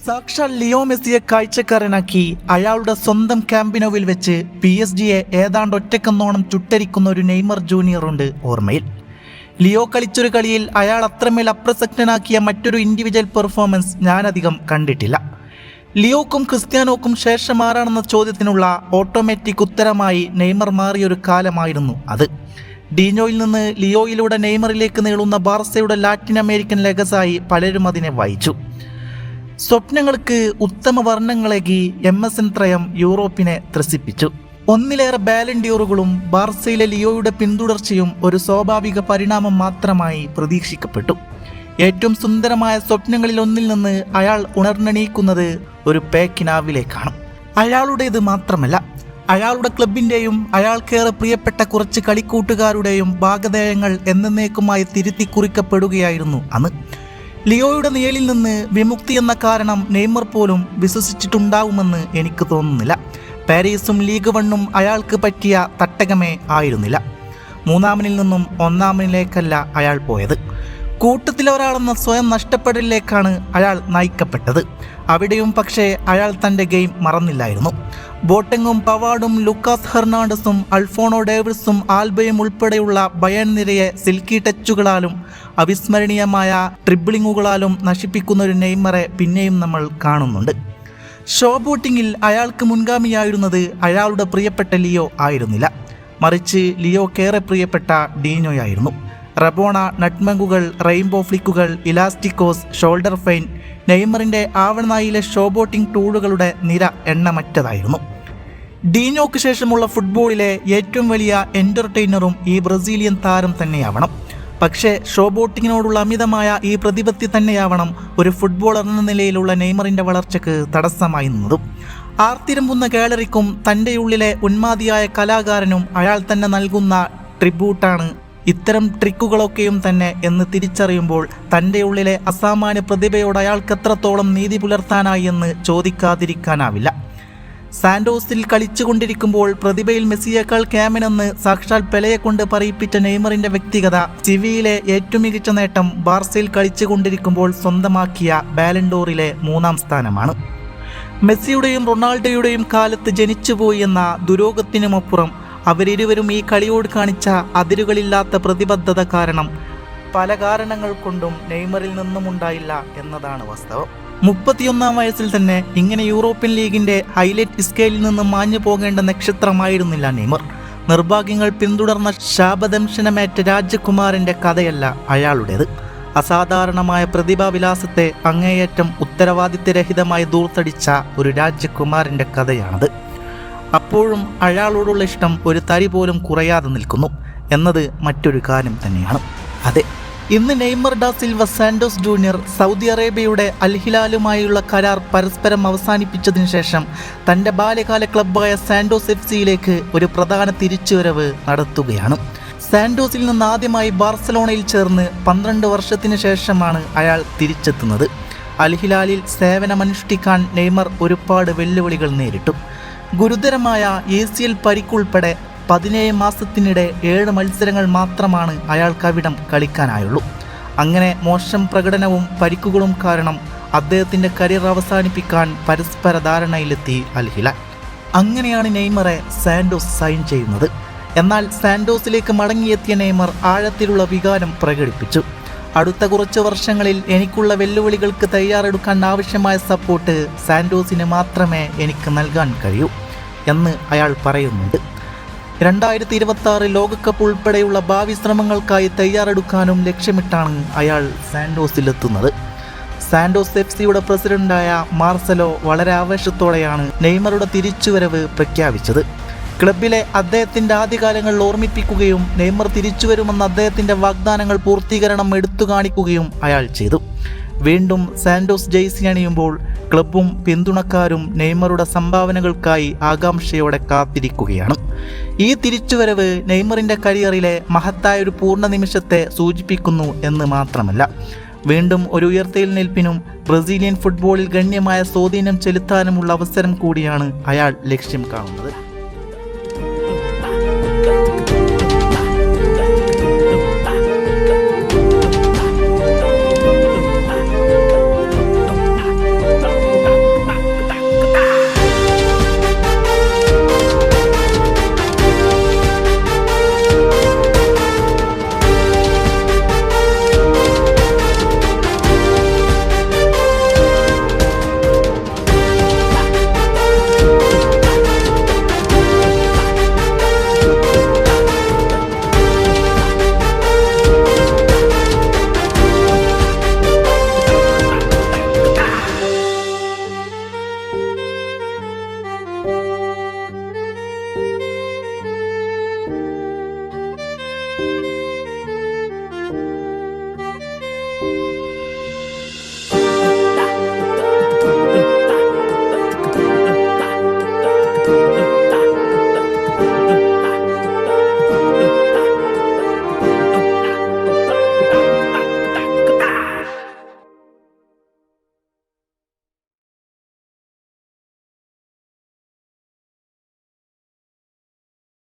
സാക്ഷാൽ ലിയോ മെസ്സിയെ കാഴ്ചക്കാരനാക്കി അയാളുടെ സ്വന്തം ക്യാമ്പിനോവിൽ വെച്ച് PSG-യെ ഏതാണ്ട് ഒറ്റക്കെന്നോണം ചുട്ടരിക്കുന്ന ഒരു നെയ്മർ ജൂനിയർ ഉണ്ട് ഓർമ്മയിൽ. ലിയോ കളിച്ചൊരു കളിയിൽ അയാൾ അത്രമേൽ അപ്രസക്തനാക്കിയ മറ്റൊരു ഇൻഡിവിജ്വൽ പെർഫോമൻസ് ഞാനധികം കണ്ടിട്ടില്ല. ലിയോക്കും ക്രിസ്ത്യാനോക്കും ശേഷം ആരാണെന്ന ചോദ്യത്തിനുള്ള ഓട്ടോമാറ്റിക് ഉത്തരമായി നെയ്മർ മാറിയൊരു കാലമായിരുന്നു അത്. ഡീഞ്ഞോയിൽ നിന്ന് ലിയോയിലൂടെ നെയ്മറിലേക്ക് നീളുന്ന ബാർസയുടെ ലാറ്റിൻ അമേരിക്കൻ ലെഗസായി പലരും അതിനെ വായിച്ചു. സ്വപ്നങ്ങൾക്ക് ഉത്തമ വർണ്ണങ്ങളേകി MSN ത്രയം യൂറോപ്പിനെ ത്രസിപ്പിച്ചു. ഒന്നിലേറെ ബാലൻഡിയോറുകളും ബാർസയിലെ ലിയോയുടെ പിന്തുടർച്ചയും ഒരു സ്വാഭാവിക പരിണാമം മാത്രമായി പ്രതീക്ഷിക്കപ്പെട്ടു. ഏറ്റവും സുന്ദരമായ സ്വപ്നങ്ങളിൽ ഒന്നിൽ നിന്ന് അയാൾ ഉണർന്നെണീക്കുന്നത് ഒരു പേക്കിനാവിലേക്കാണ്. അയാളുടേത് മാത്രമല്ല, അയാളുടെ ക്ലബിൻ്റെയും അയാൾക്കേറെ പ്രിയപ്പെട്ട കുറച്ച് കളിക്കൂട്ടുകാരുടെയും ഭാഗധേയങ്ങൾ എന്നേക്കുമായി തിരുത്തി കുറിക്കപ്പെടുകയായിരുന്നു അന്ന്. ലിയോയുടെ നിഴലിൽ നിന്ന് വിമുക്തി എന്ന കാരണം നെയ്മർ പോലും വിശ്വസിച്ചിട്ടുണ്ടാവുമെന്ന് എനിക്ക് തോന്നുന്നില്ല. പാരീസും ലീഗ് 1 അയാൾക്ക് പറ്റിയ തട്ടകമേ ആയിരുന്നില്ല. മൂന്നാമനിൽ നിന്നും ഒന്നാമനിലേക്കല്ല അയാൾ പോയത്. കൂട്ടത്തിലൊരാളെന്ന സ്വയം നഷ്ടപ്പെടലിലേക്കാണ് അയാൾ നയിക്കപ്പെട്ടത്. അവിടെയും പക്ഷേ അയാൾ തൻ്റെ ഗെയിം മറന്നില്ലായിരുന്നു. ബോട്ടെങ്ങും പവാർഡും ലൂക്കാസ് ഹെർണാണ്ടസും അൽഫോണോ ഡേവിസും ആൽബയും ഉൾപ്പെടെയുള്ള ബയൺ നിരയെ സിൽക്കി ടച്ചുകളാലും അവിസ്മരണീയമായ ട്രിബിളിങ്ങുകളാലും നശിപ്പിക്കുന്ന ഒരു നെയ്മറെ പിന്നെയും നമ്മൾ കാണുന്നുണ്ട്. ഷോ ബോട്ടിങ്ങിൽ അയാൾക്ക് മുൻഗാമിയായിരുന്നത് അയാളുടെ പ്രിയപ്പെട്ട ലിയോ ആയിരുന്നില്ല, മറിച്ച് ലിയോക്കേറെ പ്രിയപ്പെട്ട ഡീഞ്ഞോയായിരുന്നു. റബോണ, നട്ട്മഗുകൾ, റെയിൻബോ ഫ്ലിക്കുകൾ, ഇലാസ്റ്റിക്കോസ്, ഷോൾഡർ ഫെയിൻ, നെയ്മറിൻ്റെ ആവണനായിലെ ഷോ ബോട്ടിംഗ് ടൂളുകളുടെ നിര എണ്ണമറ്റതായിരുന്നു. ഡീഞ്ഞോക്ക് ശേഷമുള്ള ഫുട്ബോളിലെ ഏറ്റവും വലിയ എൻ്റർടൈനറും ഈ ബ്രസീലിയൻ താരം തന്നെയാവണം. പക്ഷേ ഷോ ബോട്ടിങ്ങിനോടുള്ള അമിതമായ ഈ പ്രതിപത്തി തന്നെയാവണം ഒരു ഫുട്ബോളർ എന്ന നിലയിലുള്ള നെയ്മറിൻ്റെ വളർച്ചയ്ക്ക് തടസ്സമായി നിന്നതും. ആർത്തിരമ്പുന്ന ഗാലറിക്കും തൻ്റെ ഉള്ളിലെ ഉന്മാദിയായ കലാകാരനും അയാൾ തന്നെ നൽകുന്ന ട്രിബ്യൂട്ടാണ് ഇത്തരം ട്രിക്കുകളൊക്കെയും തന്നെ എന്ന് തിരിച്ചറിയുമ്പോൾ തൻ്റെ ഉള്ളിലെ അസാമാന്യ പ്രതിഭയോട് അയാൾക്ക് എത്രത്തോളം നീതി പുലർത്താനായി എന്ന് ചോദിക്കാതിരിക്കാനാവില്ല. സാന്റോസിൽ കളിച്ചുകൊണ്ടിരിക്കുമ്പോൾ പ്രതിഭയിൽ മെസ്സിയേക്കാൾ ക്യാമനെന്ന് സാക്ഷാൽ പെലെയെ കൊണ്ട് പറയിപ്പിച്ച നെയ്മറിൻ്റെ വ്യക്തിഗത സിവിയിലെ ഏറ്റവും മികച്ച നേട്ടം ബാർസയിൽ കളിച്ചുകൊണ്ടിരിക്കുമ്പോൾ സ്വന്തമാക്കിയ ബാലൻഡോറിലെ 3ാം സ്ഥാനമാണ്. മെസ്സിയുടെയും റൊണാൾഡോയുടെയും കാലത്ത് ജനിച്ചുപോയി എന്ന ദുരോഗത്തിനുമപ്പുറം അവരിരുവരും ഈ കളിയോട് കാണിച്ച അതിരുകളില്ലാത്ത പ്രതിബദ്ധത കാരണം പല കാരണങ്ങൾ കൊണ്ടും നെയ്മറിൽ നിന്നുമുണ്ടായില്ല എന്നതാണ് വാസ്തവം. 31ാം വയസ്സിൽ തന്നെ ഇങ്ങനെ യൂറോപ്യൻ ലീഗിൻ്റെ ഹൈലൈറ്റ് സ്കെയിലിൽ നിന്നും മാഞ്ഞു പോകേണ്ട നക്ഷത്രമായിരുന്നില്ല നെയ്മർ. നിർഭാഗ്യങ്ങൾ പിന്തുടർന്ന ശാപദംശനമേറ്റ രാജകുമാരൻ്റെ കഥയല്ല അയാളുടേത്. അസാധാരണമായ പ്രതിഭാവിലാസത്തെ അങ്ങേയറ്റം ഉത്തരവാദിത്വരഹിതമായി ദൂർത്തടിച്ച ഒരു രാജകുമാരൻ്റെ കഥയാണത്. അപ്പോഴും അയാളോടുള്ള ഇഷ്ടം ഒരു തരി പോലും കുറയാതെ നിൽക്കുന്നു എന്നത് മറ്റൊരു കാര്യം തന്നെയാണ്. അതെ, ഇന്ന് Neymar da Silva Santos junior Saudi അറേബ്യയുടെ അൽ ഹിലാലുമായുള്ള കരാർ പരസ്പരം അവസാനിപ്പിച്ചതിന് ശേഷം തൻ്റെ ബാല്യകാല ക്ലബ്ബായ സാന്റോസ് FC-യിലേക്ക് ഒരു പ്രധാന തിരിച്ചുവരവ് നടത്തുകയാണ്. സാന്റോസിൽ നിന്ന് ആദ്യമായി ബാർസലോണയിൽ ചേർന്ന് 12 വർഷത്തിന് ശേഷമാണ് അയാൾ തിരിച്ചെത്തുന്നത്. അൽ ഹിലാലിൽ സേവനമനുഷ്ഠിക്കാൻ നെയ്മർ ഒരുപാട് വെല്ലുവിളികൾ നേരിട്ടു. ഗുരുതരമായ ACL പരിക്കുൾപ്പെടെ 17 മാസത്തിനിടെ 7 മത്സരങ്ങൾ മാത്രമാണ് അയാൾക്കവിടം കളിക്കാനായുള്ളൂ. അങ്ങനെ മോശം പ്രകടനവും പരിക്കുകളും കാരണം അദ്ദേഹത്തിൻ്റെ കരിയർ അവസാനിപ്പിക്കാൻ പരസ്പര ധാരണയിലെത്തി അൽ ഹിലാൽ. അങ്ങനെയാണ് നെയ്മറെ സാന്റോസ് സൈൻ ചെയ്യുന്നത്. എന്നാൽ സാന്റോസിലേക്ക് മടങ്ങിയെത്തിയ നെയ്മർ ആഴത്തിലുള്ള വികാരം പ്രകടിപ്പിച്ചു. അടുത്ത കുറച്ച് വർഷങ്ങളിൽ എനിക്കുള്ള വെല്ലുവിളികൾക്ക് തയ്യാറെടുക്കാൻ ആവശ്യമായ സപ്പോർട്ട് സാന്റോസിന് മാത്രമേ എനിക്ക് നൽകാൻ കഴിയൂ എന്ന് അയാൾ പറയുന്നുണ്ട്. 2026 ലോകകപ്പ് ഉൾപ്പെടെയുള്ള ഭാവി ശ്രമങ്ങൾക്കായി തയ്യാറെടുക്കാനും ലക്ഷ്യമിട്ടാണ് അയാൾ സാന്റോസിലെത്തുന്നത്. സാന്റോസ് FC-യുടെ പ്രസിഡന്റായ മാർസലോ വളരെ ആവേശത്തോടെയാണ് നെയ്മറുടെ തിരിച്ചുവരവ് പ്രഖ്യാപിച്ചത്. ക്ലബിലെ അദ്ദേഹത്തിൻ്റെ ആദ്യകാലങ്ങൾ ഓർമ്മിപ്പിക്കുകയും നെയ്മർ തിരിച്ചുവരുമെന്ന അദ്ദേഹത്തിൻ്റെ വാഗ്ദാനങ്ങൾ പൂർത്തീകരണം എടുത്തു കാണിക്കുകയും അയാൾ ചെയ്തു. വീണ്ടും സാന്റോസ് ജേഴ്സി അണിയുമ്പോൾ ക്ലബും പിന്തുണക്കാരും നെയ്മറുടെ സംഭാവനകൾക്കായി ആകാംക്ഷയോടെ കാത്തിരിക്കുകയാണ്. ഈ തിരിച്ചുവരവ് നെയ്മറിൻ്റെ കരിയറിലെ മഹത്തായൊരു പൂർണ്ണ നിമിഷത്തെ സൂചിപ്പിക്കുന്നു എന്ന് മാത്രമല്ല, വീണ്ടും ഒരു ഉയർത്തെഴുന്നേൽപ്പിനും ബ്രസീലിയൻ ഫുട്ബോളിൽ ഗണ്യമായ സ്വാധീനം ചെലുത്താനുമുള്ള അവസരം കൂടിയാണ് അയാൾ ലക്ഷ്യം കാണുന്നത്.